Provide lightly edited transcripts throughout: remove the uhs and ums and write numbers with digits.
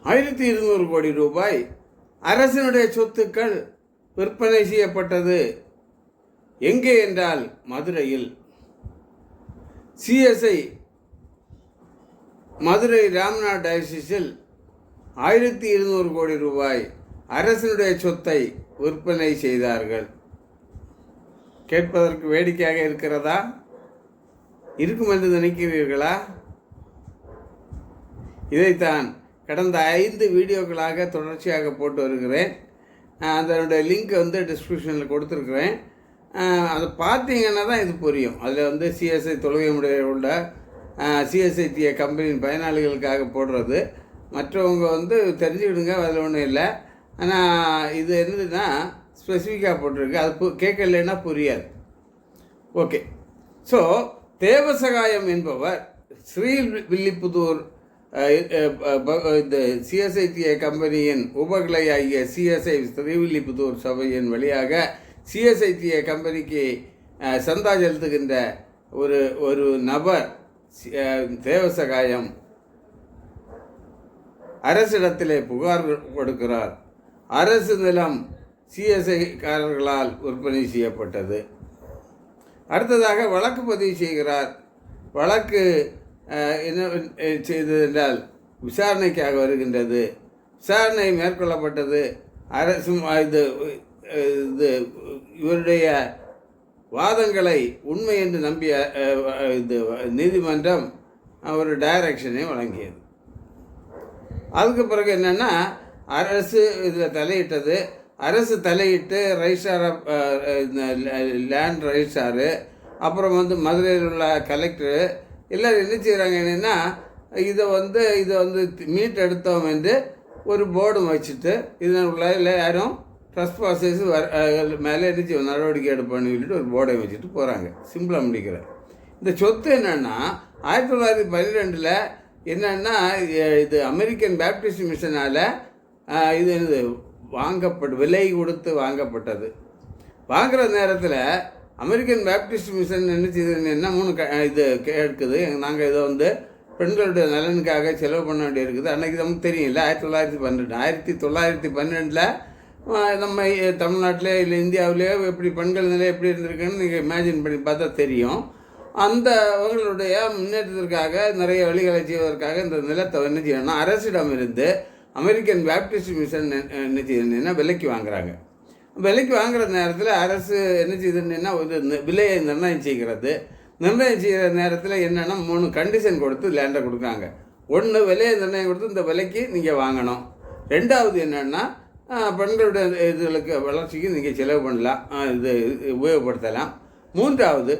1200 கோடி ரூபாய் அரசினுடைய சொத்துக்கள் விற்பனை செய்யப்பட்டது. எங்கே என்றால் மதுரையில். சிஎஸ்ஐ மதுரை ராம்நாத் டயசிஸில் 1200 கோடி ரூபாய் அரசினுடைய சொத்தை விற்பனை செய்தார்கள். கேட்பதற்கு வேடிக்கையாக இருக்கிறதா? இருக்கும் என்று நினைக்கிறீர்களா? இதைத்தான் கடந்த 5 வீடியோக்களாக தொடர்ச்சியாக போட்டு வருகிறேன். அதனுடைய லிங்க் டிஸ்கிரிப்ஷனில் கொடுத்துருக்குறேன். அதை பார்த்தீங்கன்னா தான் இது புரியும். அதில் சிஎஸ்ஐ தொழுகை முறையில் உள்ள சிஎஸ்ஐடிஏ கம்பெனியின் பயனாளிகளுக்காக போடுறது. மற்றவங்க தெரிஞ்சுக்கிடுங்க, அதில் ஒன்றும் இல்லை. ஆனால் இது என்னதுன்னா ஸ்பெசிஃபிக்காக போட்டிருக்கு. அது கேட்கலைன்னா புரியாது. ஓகே. ஸோ தேவசகாயம் என்பவர் ஸ்ரீவில்லிபுத்தூர் இந்த சிஎஸ்ஐடிஏ கம்பெனியின் உபகிளையாகிய சிஎஸ்ஐ ஸ்ரீவில்லிபுத்தூர் சபையின் வழியாக சிஎஸ்ஐடிஏ கம்பெனிக்கு சந்தா செலுத்துகின்ற ஒரு நபர் தேவசகாயம் அரசிடத்திலே புகார் கொடுக்கிறார். அரசு நிலம் சிஎஸ்ஐக்காரர்களால் விற்பனை செய்யப்பட்டது. அடுத்ததாக வழக்கு பதிவு செய்கிறார். வழக்கு என்ன செய்தது என்றால் விசாரணைக்காக வருகின்றது. விசாரணை மேற்கொள்ளப்பட்டது. அரசு இது இவருடைய வாதங்களை உண்மை என்று நம்பிய இது நீதிமன்றம் ஒரு டைரக்ஷனை வழங்கியது. அதுக்கு பிறகு என்னென்னா அரசு இதில் தலையிட்டது. அரசு தலையிட்டு ரெஜிஸ்ட்ரார் லேண்ட் ரெஜிஸ்ட்ராரு, அப்புறம் மதுரையில் உள்ள கலெக்டரு எல்லோரும் என்ன செய்கிறாங்க என்னென்னா இதை மீட் எடுத்தோம் என்று ஒரு போர்டும் வச்சுட்டு இதன் உள்ள யாரும் ட்ரஸ்பாசஸ் மேலே என்ன நடவடிக்கை எடுப்பான்னு சொல்லிட்டு ஒரு போர்டை வச்சுட்டு போகிறாங்க. சிம்பிளாக முடிக்கிறேன். இந்த சொத்து என்னென்னா 1912 என்னென்னா இது அமெரிக்கன் பேப்டிஸ்ட் மிஷனால் இது விலை கொடுத்து வாங்கப்பட்டது. வாங்குகிற நேரத்தில் அமெரிக்கன் பேப்டிஸ்ட் மிஷன் என்ன செய்யுதுன்னா 3 இது கேட்குது. நாங்கள் இதை பெண்களுடைய நலனுக்காக செலவு பண்ண வேண்டியிருக்குது. அன்றைக்கி நமக்கு தெரியல 1912 நம்ம தமிழ்நாட்டிலே இல்லை இந்தியாவிலே எப்படி பெண்கள் நிலை எப்படி இருந்திருக்குன்னு நீங்கள் இமேஜின் பண்ணி பார்த்தா தெரியும். அந்த அவங்களுடைய முன்னேற்றத்திற்காக நிறைய வழிகளை செய்வதற்காக இந்த நிலத்தை என்ன செய்யணும்னா அரசிடமிருந்து அமெரிக்கன் பேப்டிஸ்ட் மிஷன் என்ன செய்யுதுன்னா விலைக்கு வாங்குகிறாங்க. விலைக்கு வாங்குகிற நேரத்தில் அரசு என்ன செய்யுதுன்னா ஒரு விலையை நிர்ணயம் செய்கிறது. நிர்ணயம் செய்கிற நேரத்தில் என்னென்னா 3 கண்டிஷன் கொடுத்து லேண்டை கொடுக்குறாங்க. 1 விலையை நிர்ணயம் கொடுத்து இந்த விலைக்கு நீங்கள் வாங்கணும். 2வது என்னென்னா பெண்களுடைய இதுகளுக்கு வளர்ச்சிக்கு நீங்கள் செலவு பண்ணலாம், இது உபயோகப்படுத்தலாம். 3வது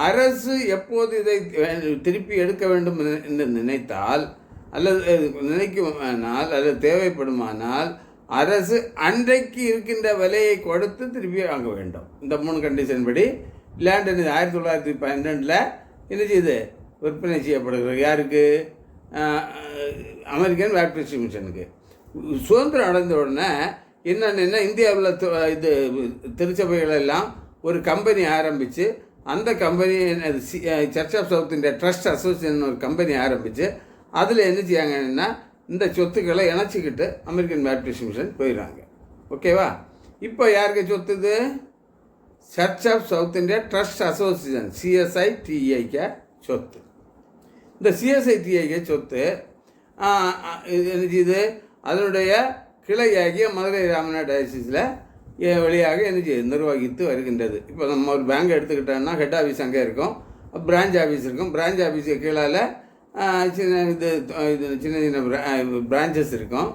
அரசு எப்போது இதை திருப்பி எடுக்க வேண்டும் என்று நினைத்தால் அல்லது நினைக்குமானால் அல்லது தேவைப்படுமானால் அரசு அன்றைக்கு இருக்கின்ற விலையை கொடுத்து திருப்பி வாங்க வேண்டும். இந்த 3 கண்டிஷன் படி லேண்ட் 1912 என்ன செய்யுது விற்பனை செய்யப்படுகிறது. யாருக்கு? அமெரிக்கன் பேப்டிஸ்ட் மிஷனுக்கு. சுதந்திரம் அடைந்த உடனே என்னென்னா இந்தியாவில் இது திருச்சபைகளெல்லாம் ஒரு கம்பெனி ஆரம்பித்து அந்த company church of south India trust association ஒரு கம்பெனி ஆரம்பித்து அதில் என்ன செய்யாங்கன்னா இந்த சொத்துக்களை இணைச்சிக்கிட்டு அமெரிக்கன் பேப்டிஸ்ட் மிஷன் போயிடுறாங்க. ஓகேவா? இப்போ யாருக்கு சொத்து? இது church of south India trust association சிஎஸ்ஐடிஐக்கு சொத்து. இந்த சிஎஸ்ஐடிஐக்கு சொத்து என்ன செய்யுது? அதனுடைய கிளையாகிய மதுரை ராமநாத் டயசிஸில் வழியாக என்ன செய்யுது நிர்வகித்து வருகின்றது. இப்போ நம்ம ஒரு பேங்க் எடுத்துக்கிட்டோம்னா ஹெட் ஆஃபீஸ் அங்கே இருக்கும், பிரான்ச் ஆஃபீஸ் இருக்கும். பிரான்ச் ஆஃபீஸுக்கு கீழே சின்ன சின்ன சின்ன பிரான்ச்சஸ் இருக்கும்.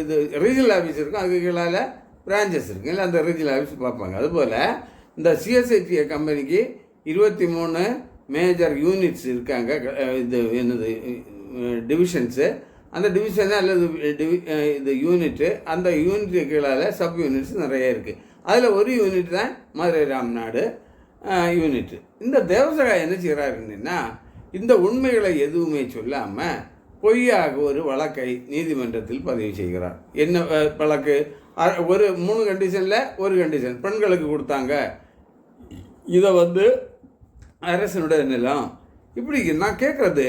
இது ரீஜனல் ஆஃபீஸ் இருக்கும், அதுக்கு கீழே பிரான்ச்சஸ் இருக்கும். இல்லை அந்த ரீஜனல் ஆஃபீஸ் பார்ப்பாங்க. அதுபோல் இந்த சிஎஸ்ஐடிஏ கம்பெனிக்கு 23 மேஜர் யூனிட்ஸ் இருக்காங்க. இது என்னது டிவிஷன்ஸு. அந்த டிவிஷனு அல்லது இது யூனிட்டு, அந்த யூனிட்டு கீழே சப் யூனிட்ஸ் நிறைய இருக்குது. அதில் ஒரு யூனிட் தான் மதுரை ராம்நாடு யூனிட்டு. இந்த தேவசகாயம் என்ன செய்கிறாருன்னா இந்த உண்மைகளை எதுவுமே சொல்லாமல் பொய்யாக ஒரு வழக்கை நீதிமன்றத்தில் பதிவு செய்கிறார். என்ன வழக்கு? ஒரு 3 கண்டிஷனில் ஒரு கண்டிஷன் பெண்களுக்கு கொடுத்தாங்க. இதை அரசனுடைய நிலம். இப்படி நான் கேட்குறது,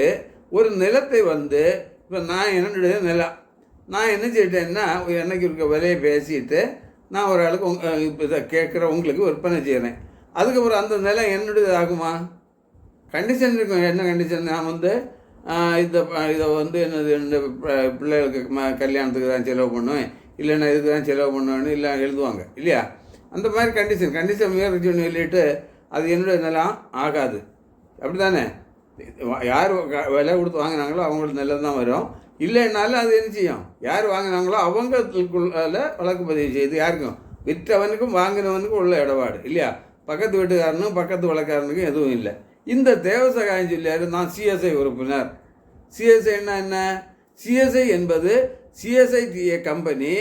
ஒரு நிலத்தை இப்போ நான் என்னுடைய நிலம் நான் என்ன செய்யிட்டேன்னா என்னைக்கு இருக்க விலையை பேசிட்டு நான் ஒரு ஆளுக்கு இப்போ இதை கேட்குற உங்களுக்கு விற்பனை செய்கிறேன். அதுக்கப்புறம் அந்த நிலம் என்னுடையது ஆகுமா? கண்டிஷன் இருக்கும். என்ன கண்டிஷன்? நான் வந்து இதை வந்து என்னது பிள்ளைகளுக்கு கல்யாணத்துக்கு தான் செலவு பண்ணுவேன், இல்லைன்னா இதுக்கு தான் செலவு பண்ணுவேன்னு இல்லை எழுதுவாங்க இல்லையா? அந்த மாதிரி கண்டிஷன் முயற்சி சொல்லிட்டு அது என்னுடைய நிலம் ஆகாது. அப்படி தானே? யார் விலை கொடுத்து வாங்கினாங்களோ அவங்களுக்கு நிலம் தான் வரும். இல்லைன்னாலும் அது என்ன செய்யும்? யார் வாங்கினாங்களோ அவங்களுக்குள்ள வழக்கு பதிவு செய்து யாருக்கும் விற்றவனுக்கும் வாங்கினவனுக்கும் உள்ள இடபாடு இல்லையா? பக்கத்து வீட்டுக்காரனுக்கும் பக்கத்து வழக்காரனுக்கும் எதுவும் இல்லை. இந்த தேவசகாயம் சொல்லியாரு, நான் சிஎஸ்ஐ உறுப்பினர். சிஎஸ்ஐன்னா என்ன? சிஎஸ்ஐ என்பது சிஎஸ்ஐடிஏ கம்பெனி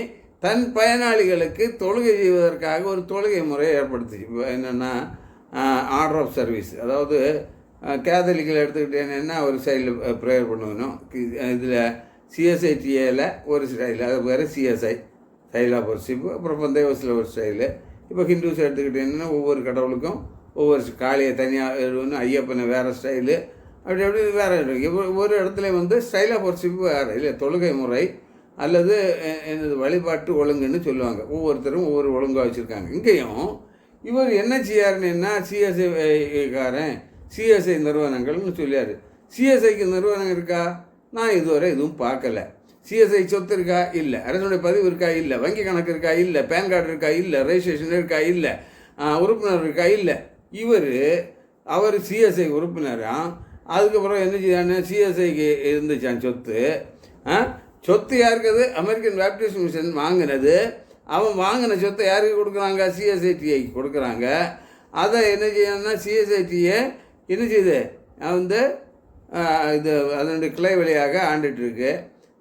தன் பயனாளிகளுக்கு தொழுகை செய்வதற்காக ஒரு தொழுகை முறையை ஏற்படுத்துச்சு. என்னென்னா ஆர்டர் ஆஃப் சர்வீஸ். அதாவது கேத்தலிக்கில் எடுத்துக்கிட்டேன்னா ஒரு ஸ்டைலில் ப்ரேயர் பண்ணுவேணும். இதில் சிஎஸ்ஐடிஏல ஒரு ஸ்டைல், அது வேறு சிஎஸ்ஐ ஸ்டைல் ஆஃப் வர்ஷிப். அப்புறம் பந்தேவஸில் ஒரு ஸ்டைலு. இப்போ ஹிந்துஸ் எடுத்துக்கிட்டேன்னா ஒவ்வொரு கடவுளுக்கும் ஒவ்வொரு காளியை தனியாக எழுவணும், ஐயப்பனை வேறு ஸ்டைலு, அப்படி வேறு ஒவ்வொரு இடத்துல வந்து ஸ்டைல் ஆஃப் வர்ஷிப் வேறு இல்லை. தொழுகை முறை அல்லது எனது வழிபாட்டு ஒழுங்குன்னு சொல்லுவாங்க. ஒவ்வொருத்தரும் ஒவ்வொரு ஒழுங்காக வச்சுருக்காங்க. இங்கேயும் இவர் என்ன செய்யாருன்னா சிஎஸ்ஐக்காரன் சிஎஸ்ஐ நிறுவனங்கள்னு சொல்லியார். சிஎஸ்ஐக்கு நிறுவனம் இருக்கா? நான் இதுவரை எதுவும் பார்க்கல. சிஎஸ்ஐ சொத்து இருக்கா? இல்லை. அரசுடைய பதிவு இருக்கா? இல்லை. வங்கி கணக்கு இருக்கா? இல்லை. பேன் கார்டு இருக்கா? இல்லை. ரெஜிஸ்ட்ரேஷன் இருக்கா? இல்லை. உறுப்பினர் இருக்கா? இல்லை. அவர் சிஎஸ்ஐ உறுப்பினராக அதுக்கப்புறம் என்ன செய்யான்னு சிஎஸ்ஐக்கு இருந்துச்சான் சொத்து. சொத்து யாருக்குது? அமெரிக்கன் பேப்டிஸ்ட் மிஷன் வாங்கினது. அவன் வாங்கின சொத்தை யாருக்கு கொடுக்குறாங்க? சிஎஸ்ஐடிஐக்கு கொடுக்குறாங்க. அதை என்ன செய்யணும்னா சிஎஸ்ஐடிஏ என்ன செய்யுது? வந்து இது அதனுடைய கிளை வழியாக ஆண்டுட்டுருக்கு.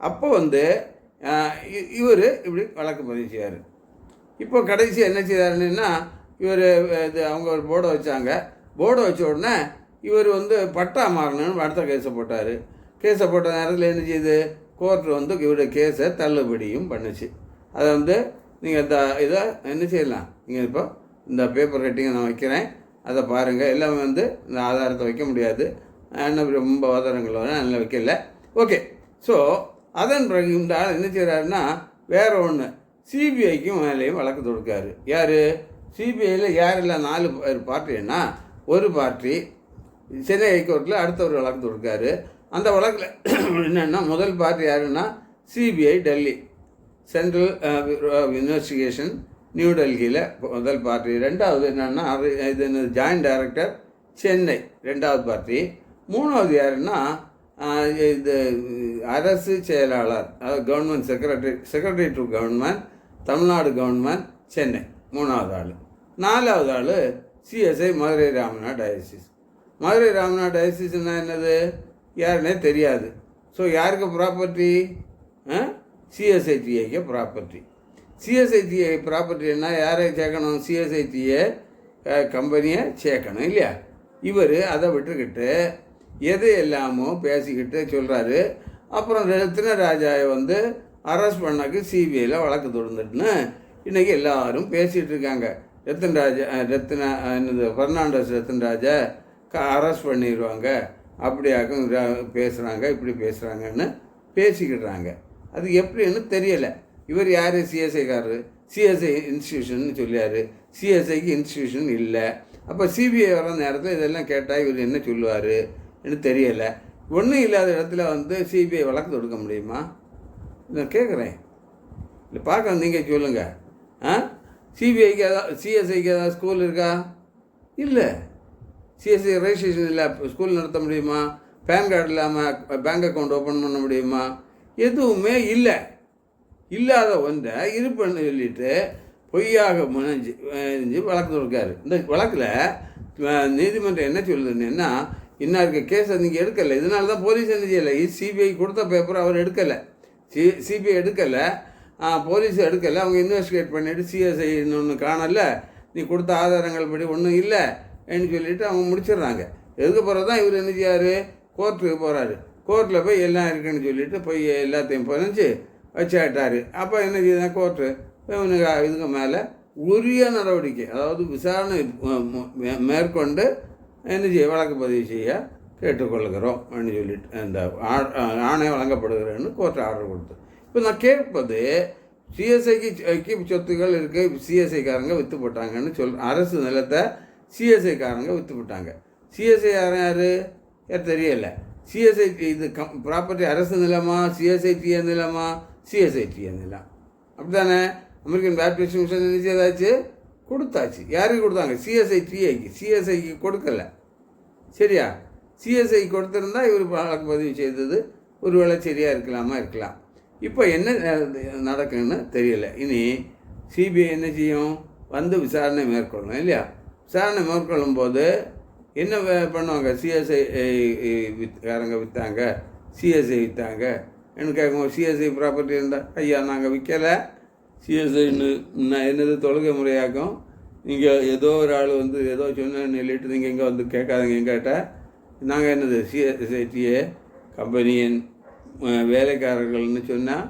அப்போ வந்து இவர் இப்படி வழக்கு பதிவு செய்யார். இப்போ கடைசி என்ன செய்தாருன்னா இவர் இது அவங்க ஒரு போர்டை வச்சாங்க. போர்டை வச்ச உடனே இவர் வந்து பட்டா மாறணும்னு அடுத்த கேஸை போட்டார். கேஸை போட்ட நேரத்தில் என்ன செய்யுது? கோர்ட்டு வந்து இவருடைய கேஸை தள்ளுபடியும் பண்ணுச்சு. அதை வந்து நீங்கள் இதை என்ன செய்யலாம்? நீங்கள் இப்போ இந்த பேப்பர் கட்டிங்கை நான் வைக்கிறேன், அதை பாருங்கள். எல்லாமே வந்து இந்த ஆதாரத்தை வைக்க முடியாது, என்ன ரொம்ப ஆதாரங்கள் வரும், நல்லா வைக்கல. ஓகே. ஸோ அதன் பிறகு இந்த ஆள் என்ன செய்கிறாருன்னா வேறு ஒன்று சிபிஐக்கும் மேலேயும் வழக்கு தொடுக்காரு. யார்? சிபிஐயில் யாரெல்லாம் 4 பார்ட்டின்னா ஒரு பார்ட்டி சென்னை ஹைகோர்ட்டில் அடுத்த ஒரு வழக்கு தொடுக்காரு. அந்த வழக்கில் என்னென்னா முதல் பார்ட்டி யாருன்னா CBI Delhi, central investigation new டெல்லியில் முதல் பார்ட்டி. ரெண்டாவது என்னென்னா இது ஜாயின்ட் டைரக்டர் சென்னை ரெண்டாவது பார்ட்டி. மூணாவது யாருன்னா இது அரசு செயலாளர், அதாவது government secretary to government, Tamil Nadu government Chennai மூணாவது ஆள். நாலாவது ஆள் சிஎஸ்ஐ மதுரை ராமநாத டயசிஸ். மதுரை ராமநாத டயசிஸ்னா என்னது? யாருன்னே தெரியாது. ஸோ யாருக்கு ப்ராப்பர்ட்டி? சிஎஸ்ஐடிஏக்கு ப்ராப்பர்ட்டி. சிஎஸ்ஐடிஏ ப்ராப்பர்ட்டின்னா யாரை சேர்க்கணும்? சிஎஸ்ஐடிஏ கம்பெனியை சேர்க்கணும் இல்லையா? இவர் அதை விட்டுக்கிட்டு எது எல்லாமோ பேசிக்கிட்டு சொல்கிறாரு. அப்புறம் ரத்னராஜாவை வந்து அரெஸ்ட் பண்ணக்கு சிபிஐயில் வழக்கு தொடர்ந்துட்டுன்னு இன்றைக்கி எல்லாரும் பேசிகிட்டு இருக்காங்க. ஃபெர்னாண்டஸ் ரத்தன்ராஜா அரெஸ்ட் பண்ணிடுவாங்க, அப்படியாக்கும் பேசுகிறாங்க, இப்படி பேசுகிறாங்கன்னு பேசிக்கிடுறாங்க. அது எப்படின்னு தெரியலை. இவர் யார்? சிஎஸ்ஐக்காரரு. சிஎஸ்ஐ இன்ஸ்டியூஷன் சொல்லியார். சிஎஸ்ஐக்கு இன்ஸ்டியூஷன் இல்லை. அப்போ சிபிஐ வர நேரத்தில் இதெல்லாம் கேட்டால் இவர் என்ன சொல்லுவார் எனக்கு தெரியலை. ஒன்றும் இல்லாத இடத்துல வந்து சிபிஐ வழக்கு தொடுக்க முடியுமா? நான் கேட்குறேன். இல்லை பார்க்க நீங்கள் சொல்லுங்கள். சிபிஐக்கு ஏதாவது சிஎஸ்ஐக்கு ஏதாவது ஸ்கூல் இருக்கா? இல்லை. சிஎஸ்ஐ ரெஜிஸ்ட்ரேஷன் இல்லை, ஸ்கூல் நடத்த முடியுமா? பேன் கார்டு இல்லாமல் பேங்க் அக்கௌண்ட் ஓப்பன் பண்ண முடியுமா? எதுவுமே இல்லை. இல்லாத ஒன்றை இருப்புன்னு சொல்லிட்டு பொய்யாக முனைஞ்சு வழக்கு தொடுக்காரு. இந்த வழக்கில் நீதிமன்றம் என்ன சொல்லுதுன்னா இன்னாருக்கு கேஸை நீங்கள் எடுக்கலை, இதனால தான் போலீஸ் என்ன செய்யலை. சிபிஐ கொடுத்த பேப்பர் அவர் எடுக்கலை, சிபிஐ எடுக்கலை, போலீஸ் எடுக்கலை. அவங்க இன்வெஸ்டிகேட் பண்ணிவிட்டு சிஎஸ்ஐ இன்னொன்று காணலை, நீ கொடுத்த ஆதாரங்கள் படி ஒன்றும் இல்லை என்று சொல்லிவிட்டு அவங்க முடிச்சிடுறாங்க. எதுக்கு போகிறது தான் இவர் என்ன செய்யார்? கோர்ட்டுக்கு போகிறாரு. கோர்ட்டில் போய் எல்லாம் இருக்குன்னு சொல்லிவிட்டு போய் எல்லாத்தையும் புரிஞ்சு வச்சாட்டார். அப்போ என்ன செய்யுதுன்னா கோர்ட்டு இவனுக்கு இதுக்கு மேலே உரிய நடவடிக்கை, அதாவது விசாரணை மேற்கொண்டு என்ன செய்ய வழக்கு பதிவு செய்ய கேட்டுக்கொள்கிறோம் அப்படின்னு சொல்லிட்டு அந்த ஆணை வழங்கப்படுகிறேன்னு கோர்ட்டு ஆர்டர் கொடுத்து இப்போ நான் கேட்பது சிஎஸ்ஐக்கு சொத்துக்கள் இருக்கு, சிஎஸ்ஐக்காரங்க விற்று போட்டாங்கன்னு அரசு நிலத்தை சிஎஸ்ஐக்காரங்க விற்று போட்டாங்க. சிஎஸ்ஐ யார் தெரியல. சிஎஸ்ஐ இது ப்ராப்பர்ட்டி அரசு நிலமா, சிஎஸ்ஐடிஏ நிலமா? சிஎஸ்ஐடிஏ நிலம். அப்படி தானே? அமெரிக்கன் பேப்டிஸ்ட் மிஷன் நினைச்சு ஏதாச்சு கொடுத்தாச்சு. யாருக்கு கொடுத்தாங்க? சிஎஸ்ஐடிஏக்கு. சிஎஸ்ஐக்கு கொடுக்கல. சரியா? சிஎஸ்ஐ கொடுத்துருந்தா இவர் வழக்கு பதிவு செய்தது ஒருவேளை சரியாக இருக்கலாம். இப்போ என்ன நடக்குன்னு தெரியல. இனி சிபிஐ என்ன செய்யும்? வந்து விசாரணை மேற்கொள்ளணும் இல்லையா? விசாரணை மேற்கொள்ளும் போது என்ன பண்ணுவாங்க? சிஎஸ்ஐ காரங்க விற்றாங்க, சிஎஸ்ஐ விற்றாங்க என்ன கேட்கும்போது, சிஎஸ்ஐ ப்ராப்பர்ட்டி இருந்தால் ஐயா நாங்கள் விற்கலை, சிஎஸ்ஐன்னு என்னது தொழுகை முறையாக்கும், நீங்கள் ஏதோ ஒரு ஆள் வந்து ஏதோ சொன்னு சொல்லிட்டு நீங்கள் இங்கே வந்து கேட்காதீங்க எங்கிட்ட, நாங்கள் என்னது சிஎஸ்ஐடிஏ கம்பெனியின் வேலைக்காரர்கள்னு சொன்னால்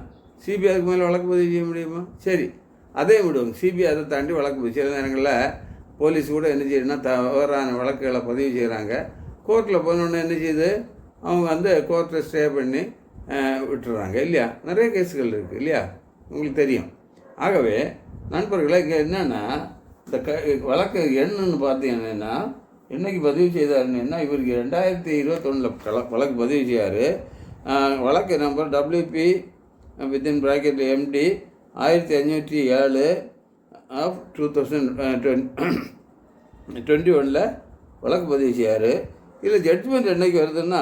சிபிஐக்கு மேலே வழக்கு பதிவு செய்ய முடியுமா? சரி, அதையும் விடுவாங்க. சிபிஐ அதை தாண்டி வழக்கு பதிவு. சில நேரங்களில் போலீஸ் கூட என்ன செய்யணும்னா தவறான வழக்குகளை பதிவு செய்கிறாங்க. கோர்ட்டில் போனோன்னு என்ன செய்யுது, அவங்க வந்து கோர்ட்டை ஸ்டே பண்ணி விட்டுறாங்க இல்லையா? நிறைய கேஸுகள் இருக்குது இல்லையா? உங்களுக்கு தெரியும். ஆகவே நண்பர்களே, இங்கே என்னென்னா இந்த வழக்கு என்னன்னு பார்த்தீங்கன்னா, என்றைக்கு பதிவு செய்தாருன்னா, இவருக்கு 2021 வழக்கு பதிவு செய்யார். வழக்கு நம்பர் WP (MD) 1507 ஆஃப் 2021 வழக்கு பதிவு செய்யார். இதில் ஜட்ஜ்மெண்ட் என்றைக்கு வருதுன்னா,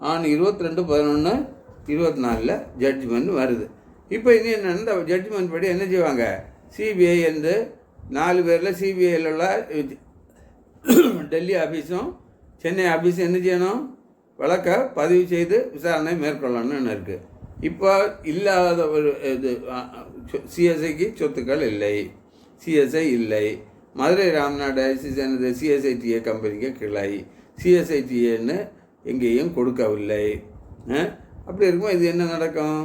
22/11/24 ஜட்ஜ்மெண்ட் வருது. இப்போ இனி இந்த ஜட்ஜ்மெண்ட் படி என்ன செய்வாங்க? சிபிஐ என்று 4 பேரில் சிபிஐயில் உள்ள டெல்லி ஆஃபீஸும் சென்னை ஆஃபீஸும் என்ன செய்யணும்? வழக்கை பதிவு செய்து விசாரணை மேற்கொள்ளணும்னு இருக்குது. இப்போ இல்லாத ஒரு இது சிஎஸ்ஐக்கு சொத்துக்கள் இல்லை, சிஎஸ்ஐ இல்லை. மதுரை ராமநாடு எனது சிஎஸ்ஐடிஏ கம்பெனிக்கு கிளை, சிஎஸ்ஐடிஏன்னு எங்கேயும் கொடுக்கவில்லை. அப்படி இருக்கும்போது இது என்ன நடக்கும்?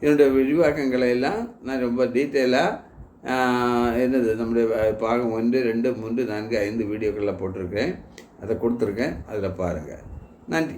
என்னுடைய விரிவாக்கங்களை எல்லாம் நான் ரொம்ப டீட்டெயிலாக என்னது நம்முடைய பாகம் 1, 2, 3, 4, 5 வீடியோக்களில் போட்டிருக்கேன். அதை கொடுத்துருக்கேன். அதில் பாருங்கள். நன்றி.